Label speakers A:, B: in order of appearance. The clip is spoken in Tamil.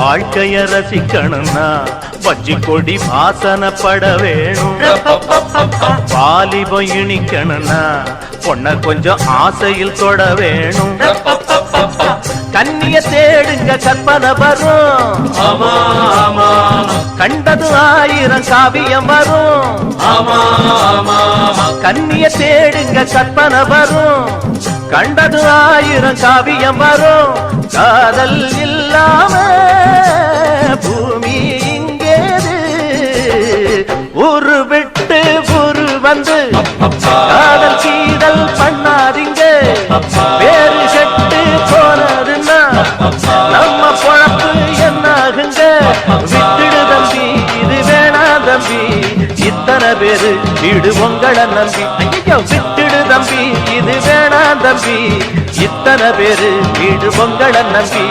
A: வாழ்க்கைய ரசிக்கணும்னா வஞ்சி கொடி வாசனப்பட வேணும். வாலிபம் இனிக்கணும்னா பொண்ண கொஞ்சம் ஆசையில் தொட வேணும். கண்ணிய தேடுங்க கற்பனை வரும். கண்டது 1000 காவியம் வரும். கண்ணிய தேடுங்க கற்பனை வரும். கண்டது 1000 காவியம் வரும். காதல் இல்லாம பூமி இங்கேது. ஊரு விட்டு ஊரு வந்து காதல் கீதல் பண்ணாதீங்க. வேறு செட்டு போனதுன்னா நம்ம பொழப்பு என்னாகுங்க. விட்டுடு தம்பி இது வேணா தம்பி. இத்தனை பேரு வீடு உங்களை நம்பி. ஐயோ விட்டுடு தம்பி இது வேணா தம்பி. இத்தனை பேரு வீடு உங்களை நம்பி.